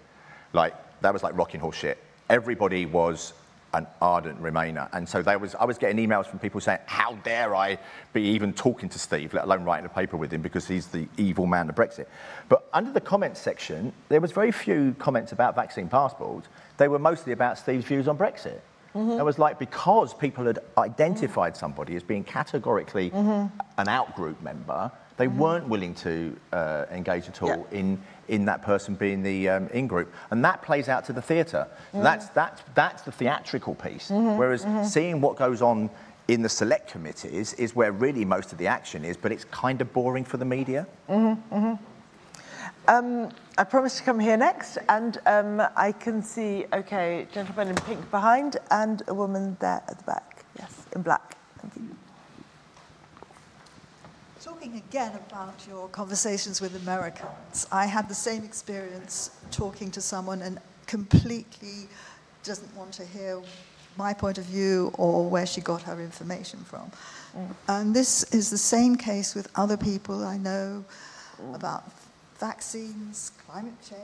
Like, that was like rocking horse shit. Everybody was an ardent Remainer, and so I was getting emails from people saying, how dare I be even talking to Steve, let alone writing a paper with him, because he's the evil man of Brexit. But under the comments section, there was very few comments about vaccine passports. They were mostly about Steve's views on Brexit. It was like, because people had identified somebody as being categorically an out-group member, they weren't willing to engage at all in that person being the in-group. And that plays out to the theatre. That's the theatrical piece. Whereas seeing what goes on in the select committees is where really most of the action is, but it's kind of boring for the media. I promised to come here next, and I can see, okay, gentleman in pink behind and a woman there at the back. Yes, in black. Thank you. Talking again about your conversations with Americans, I had the same experience talking to someone and completely doesn't want to hear my point of view or where she got her information from. And this is the same case with other people I know about vaccines, climate change.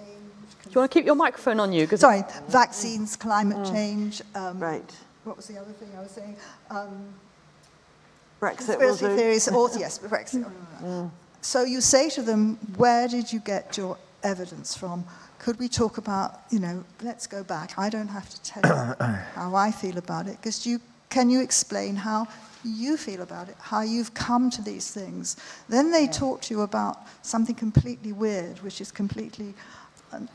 Do you want to keep your microphone on you? Sorry, vaccines, climate change. Right. What was the other thing I was saying? Brexit Conspiracy theories. Yes, Brexit. So you say to them, where did you get your evidence from? Could we talk about, let's go back. I don't have to tell you how I feel about it, because can you explain how you feel about it, how you've come to these things? Then they talk to you about something completely weird, which is completely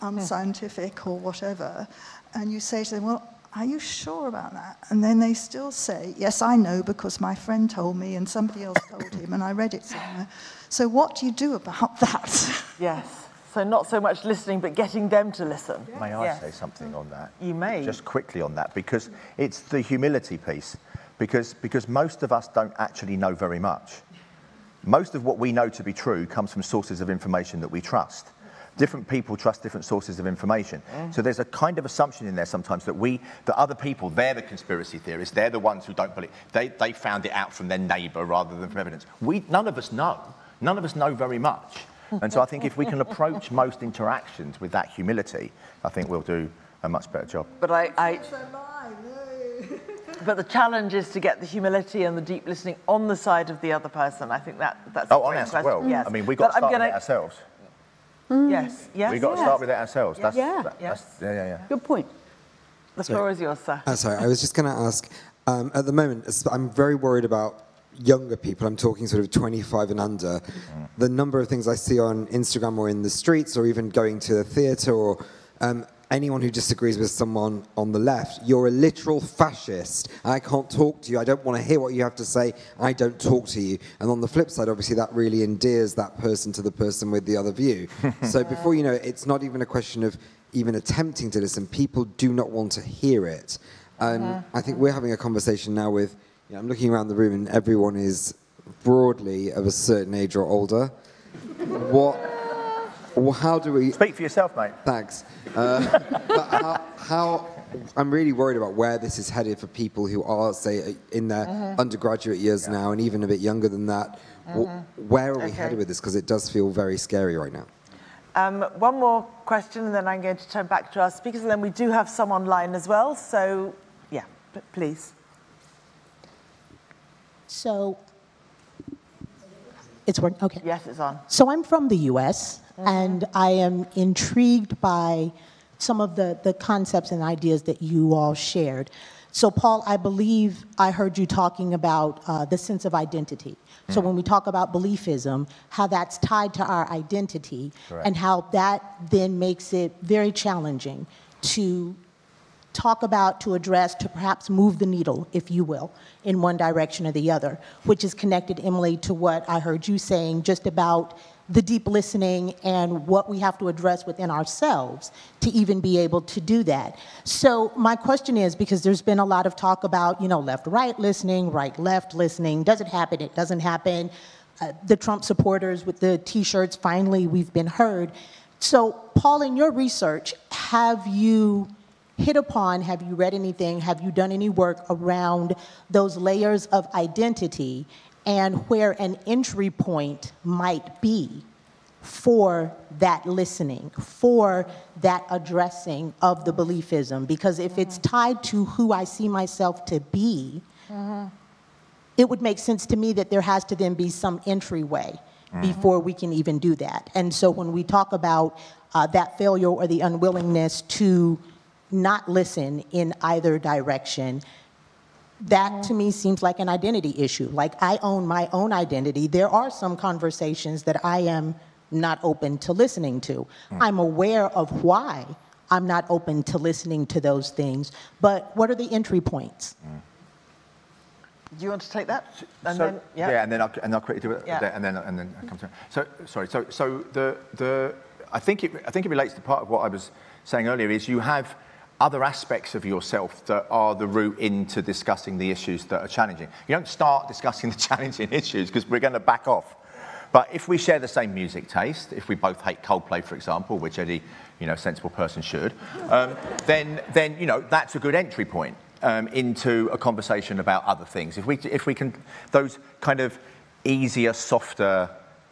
unscientific or whatever, and you say to them, well, are you sure about that? And then they still say, yes, I know, because my friend told me and somebody else told him and I read it somewhere. So what do you do about that? Yes. So not so much listening, but getting them to listen. May I say something on that? You may. Just quickly on that, because it's the humility piece. Because most of us don't actually know very much. Most of what we know to be true comes from sources of information that we trust. Different people trust different sources of information. So there's a kind of assumption in there sometimes that other people, they're the conspiracy theorists, they're the ones who don't believe. They found it out from their neighbour rather than from evidence. None of us know. None of us know very much. And so I think if we can approach most interactions with that humility, I think we'll do a much better job. But but the challenge is to get the humility and the deep listening on the side of the other person. I think that's a great on us as well. Yes. I mean, we've got to start with it ourselves. Yes, yes. We've got to start with it ourselves. Yeah. Good point. The floor is yours, sir. Sorry, I was just going to ask, at the moment, I'm very worried about younger people. I'm talking sort of 25 and under. The number of things I see on Instagram or in the streets or even going to the theatre or anyone who disagrees with someone on the left, you're a literal fascist. I can't talk to you. I don't want to hear what you have to say. I don't talk to you. And on the flip side, obviously, that really endears that person to the person with the other view. So before you know it, it's not even a question of even attempting to listen. People do not want to hear it. I think we're having a conversation now with, I'm looking around the room and everyone is broadly of a certain age or older. How do we... Speak for yourself, mate. Thanks. But how I'm really worried about where this is headed for people who are, say, in their undergraduate years now and even a bit younger than that. Where are we headed with this? Because it does feel very scary right now. One more question, and then I'm going to turn back to our speakers, and then we do have some online as well. So, yeah, please. So, it's working? Okay. Yes, it's on. So I'm from the US, and I am intrigued by some of the concepts and ideas that you all shared. So Paul, I believe I heard you talking about the sense of identity. So when we talk about beliefism, how that's tied to our identity, and how that then makes it very challenging to talk about, to address, to perhaps move the needle, if you will, in one direction or the other, which is connected, Emily, to what I heard you saying just about the deep listening and what we have to address within ourselves to even be able to do that. So my question is, because there's been a lot of talk about, left-right listening, right-left listening, does it happen, it doesn't happen, the Trump supporters with the T-shirts, finally we've been heard. So Paul, in your research, have you read anything, have you done any work around those layers of identity and where an entry point might be for that listening, for that addressing of the beliefism? Because if it's tied to who I see myself to be, it would make sense to me that there has to then be some entryway before we can even do that. And so when we talk about that failure or the unwillingness to not listen in either direction, that to me seems like an identity issue. Like, I own my own identity. There are some conversations that I am not open to listening to. I'm aware of why I'm not open to listening to those things, but what are the entry points? Do you want to take that? And then I'll quickly do it, and then I come to. So I think it relates to part of what I was saying earlier. Is you have other aspects of yourself that are the route into discussing the issues that are challenging. You don't start discussing the challenging issues because we're going to back off. But if we share the same music taste, if we both hate Coldplay, for example, which any sensible person should, then that's a good entry point into a conversation about other things. If we can, those kind of easier, softer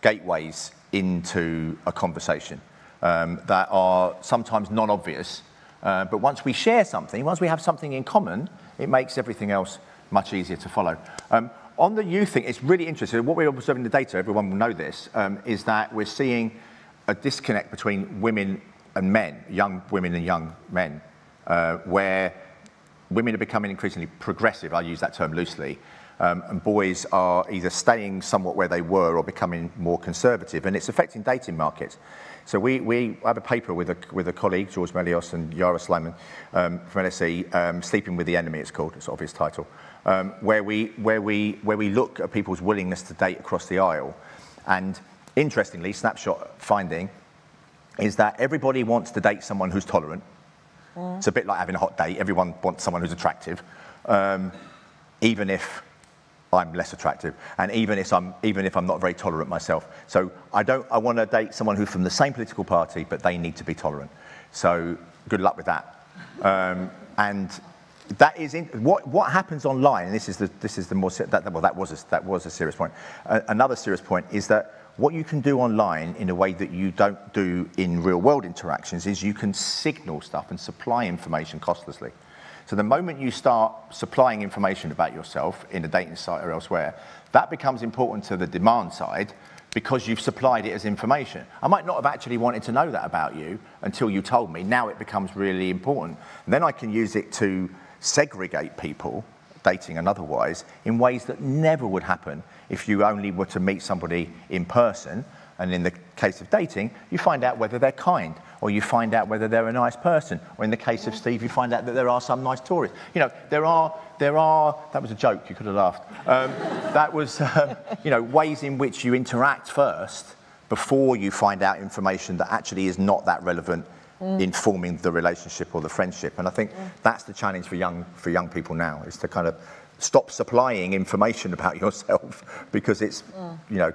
gateways into a conversation that are sometimes non-obvious. But once we share something, once we have something in common, it makes everything else much easier to follow. On the youth thing, it's really interesting. What we're observing in the data, everyone will know this, is that we're seeing a disconnect between women and men, young women and young men, where women are becoming increasingly progressive, I use that term loosely, and boys are either staying somewhat where they were or becoming more conservative, and it's affecting dating markets. So we have a paper with a colleague, George Melios and Yara Sleiman from LSE, Sleeping with the Enemy, it's called, it's an obvious title, where we look at people's willingness to date across the aisle. And interestingly, snapshot finding is that everybody wants to date someone who's tolerant. It's a bit like having a hot date. Everyone wants someone who's attractive, even if I'm less attractive, and even if I'm not very tolerant myself. So I want to date someone who's from the same political party, but they need to be tolerant. So good luck with that. And that is what happens online. And this is the more that was a serious point. Another serious point is that what you can do online in a way that you don't do in real world interactions is you can signal stuff and supply information costlessly. So the moment you start supplying information about yourself in a dating site or elsewhere, that becomes important to the demand side because you've supplied it as information. I might not have actually wanted to know that about you until you told me. Now it becomes really important. And then I can use it to segregate people, dating and otherwise, in ways that never would happen if you only were to meet somebody in person. And in the case of dating, you find out whether they're kind, or you find out whether they're a nice person, or in the case of Steve, you find out that there are some nice Tories. You know, there are. That was a joke. You could have laughed. That was, ways in which you interact first before you find out information that actually is not that relevant in forming the relationship or the friendship. And I think that's the challenge for young people now, is to kind of stop supplying information about yourself because it's,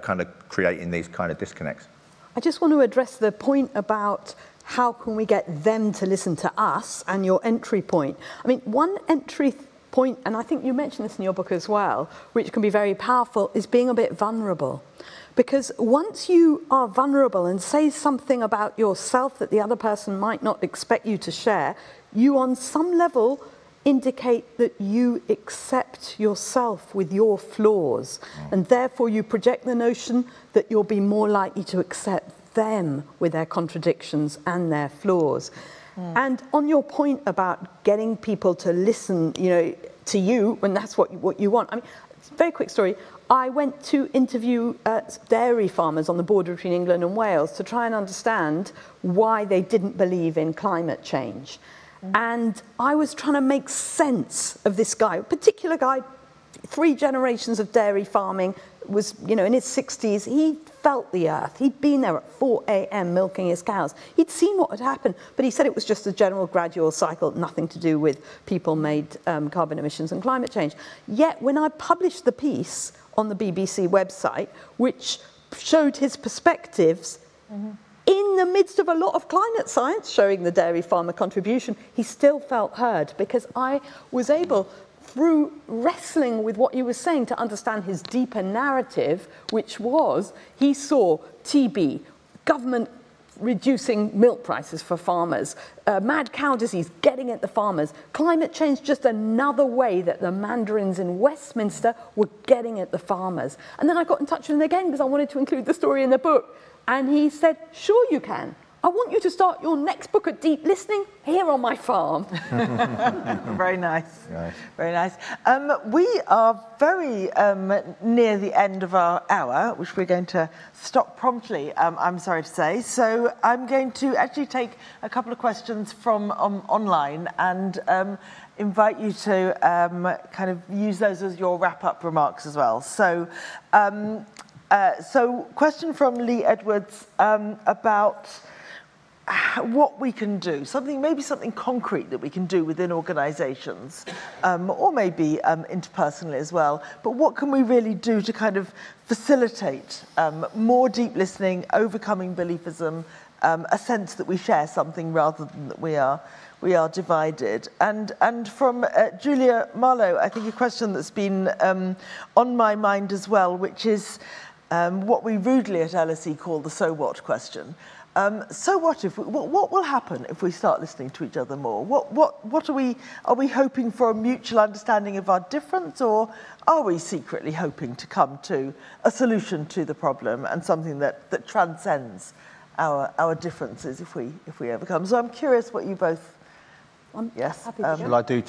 kind of creating these kind of disconnects. I just want to address the point about how can we get them to listen to us and your entry point. I mean, one entry point, and I think you mentioned this in your book as well, which can be very powerful, is being a bit vulnerable. Because once you are vulnerable and say something about yourself that the other person might not expect you to share, you on some level indicate that you accept yourself with your flaws, and therefore you project the notion that you'll be more likely to accept them with their contradictions and their flaws. And on your point about getting people to listen, to you when that's what you want. I mean, very quick story. I went to interview dairy farmers on the border between England and Wales to try and understand why they didn't believe in climate change. And I was trying to make sense of this guy, a particular guy, 3 generations of dairy farming, was, in his 60s. He felt the earth. He'd been there at 4 a.m. milking his cows. He'd seen what had happened, but he said it was just a general gradual cycle, nothing to do with people-made carbon emissions and climate change. Yet when I published the piece on the BBC website, which showed his perspectives, in the midst of a lot of climate science showing the dairy farmer contribution, he still felt heard because I was able, through wrestling with what he was saying, to understand his deeper narrative, which was he saw TB, government reducing milk prices for farmers, mad cow disease getting at the farmers, climate change just another way that the mandarins in Westminster were getting at the farmers. And then I got in touch with him again because I wanted to include the story in the book. And he said, sure you can. I want you to start your next book at Deep Listening here on my farm. Very nice. Very nice. We are very near the end of our hour, which we're going to stop promptly, I'm sorry to say. So I'm going to actually take a couple of questions from online and invite you to kind of use those as your wrap-up remarks as well. So, question from Lee Edwards about what we can do, maybe something concrete that we can do within organisations, or maybe interpersonally as well. But what can we really do to kind of facilitate more deep listening, overcoming beliefism, a sense that we share something rather than that we are divided? And from Julia Marlowe, I think a question that's been on my mind as well, which is what we rudely at LSE call the so what question. So what if what will happen if we start listening to each other more? What are we hoping for a mutual understanding of our difference, or are we secretly hoping to come to a solution to the problem and something that transcends our differences if we ever come? So I'm curious what you both. Yes. Shall I do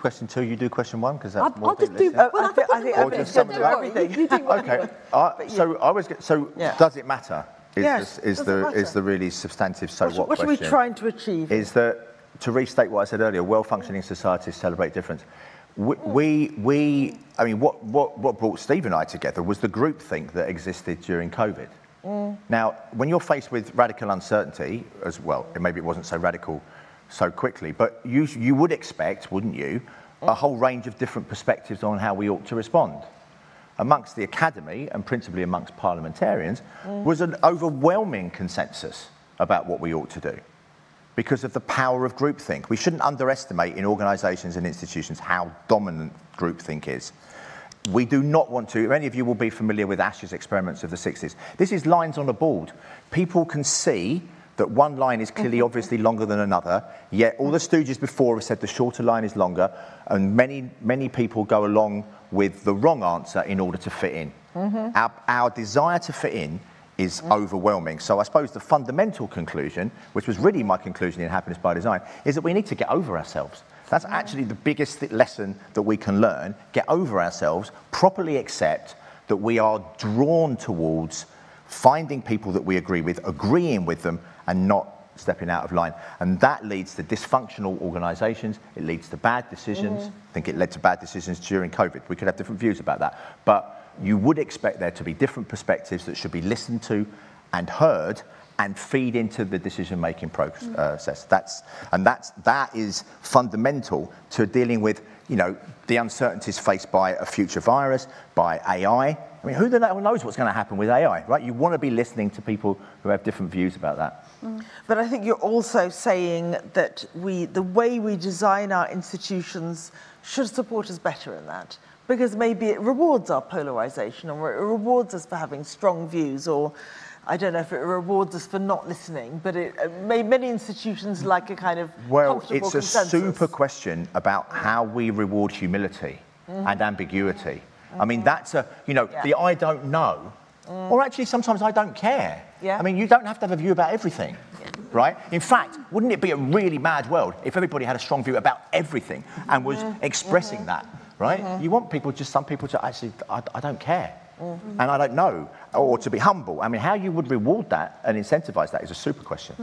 question two? You do question one, because that's more. I'll just do. Well, I think or just something about everything. Okay. Does it matter? Is the really substantive so what question? What are we trying to achieve? Is that, to restate what I said earlier, well-functioning societies celebrate difference. I mean, what brought Steve and I together was the groupthink that existed during COVID. Now, when you're faced with radical uncertainty as well, maybe it wasn't so radical so quickly, but you would expect, wouldn't you, a whole range of different perspectives on how we ought to respond. Amongst the academy, and principally amongst parliamentarians, was an overwhelming consensus about what we ought to do because of the power of groupthink. We shouldn't underestimate in organisations and institutions how dominant groupthink is. We do not want to, many of you will be familiar with Ash's experiments of the 60s. This is lines on a board. People can see that one line is clearly obviously longer than another, yet all the stooges before have said the shorter line is longer, and many people go along with the wrong answer in order to fit in. Our desire to fit in is overwhelming. So I suppose the fundamental conclusion, which was really my conclusion in Happiness by Design, is that we need to get over ourselves. That's actually the biggest lesson that we can learn. Get over ourselves, properly accept that we are drawn towards finding people that we agree with, agreeing with them, and not stepping out of line. And that leads to dysfunctional organisations. It leads to bad decisions. I think it led to bad decisions during COVID. We could have different views about that. But you would expect there to be different perspectives that should be listened to and heard and feed into the decision-making process. That is fundamental to dealing with, the uncertainties faced by a future virus, by AI. I mean, who knows what's going to happen with AI, right? You want to be listening to people who have different views about that. But I think you're also saying that the way we design our institutions should support us better in that, because maybe it rewards our polarisation, or it rewards us for having strong views, or I don't know if it rewards us for not listening, but many institutions like a kind of comfortable consensus. It's a super question about how we reward humility and ambiguity. I mean, that's the I don't know, or actually sometimes I don't care. I mean, you don't have to have a view about everything, right? In fact, wouldn't it be a really mad world if everybody had a strong view about everything and was expressing that, right? You want some people to actually, I don't care. And I don't know, or to be humble. I mean, how you would reward that and incentivise that is a super question.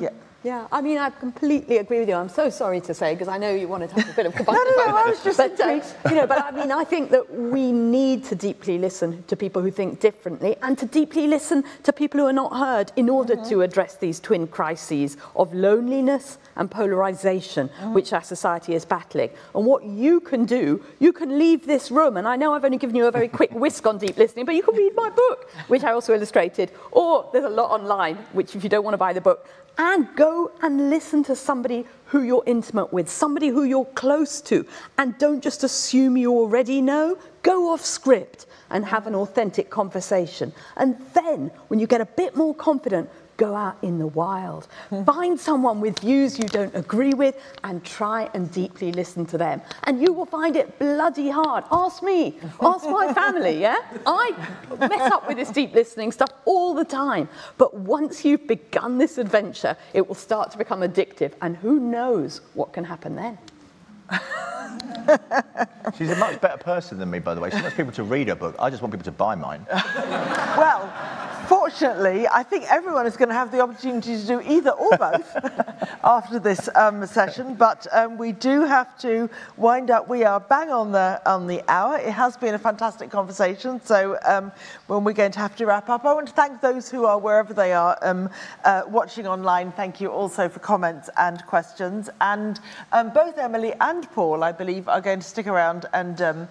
Yeah, I mean, I completely agree with you. I'm so sorry to say, because I know you wanted to have a bit of No, I was just but I mean, I think that we need to deeply listen to people who think differently, and to deeply listen to people who are not heard, in order to address these twin crises of loneliness and polarisation, which our society is battling. And what you can do, you can leave this room, and I know I've only given you a very quick whisk on deep listening, but you can read my book, which I also illustrated, or there's a lot online, which if you don't want to buy the book, and go and listen to somebody who you're intimate with, somebody who you're close to, and don't just assume you already know. Go off script and have an authentic conversation. And then, when you get a bit more confident, go out in the wild. Find someone with views you don't agree with and try and deeply listen to them. And you will find it bloody hard. Ask me, ask my family, yeah? I mess up with this deep listening stuff all the time. But once you've begun this adventure, it will start to become addictive. And who knows what can happen then? She's a much better person than me, by the way. She wants people to read her book. I just want people to buy mine. Well, fortunately, I think everyone is going to have the opportunity to do either or both after this session, but we do have to wind up. We are bang on the hour. It has been a fantastic conversation, so when we're going to have to wrap up, I want to thank those who are, wherever they are, watching online. Thank you also for comments and questions. And both Emily and Paul, I believe, are going to stick around and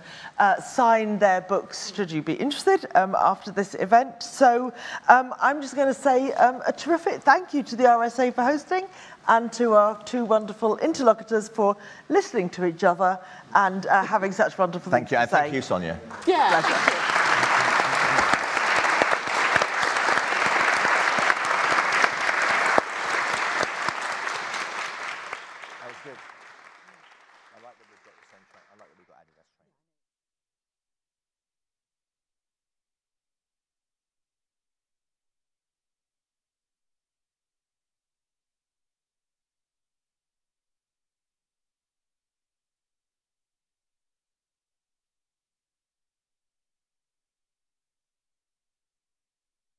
sign their books, should you be interested, after this event. So I'm just going to say a terrific thank you to the RSA for hosting, and to our two wonderful interlocutors for listening to each other and having such wonderful things to say. Thank you, Sonia. Yeah. Pleasure.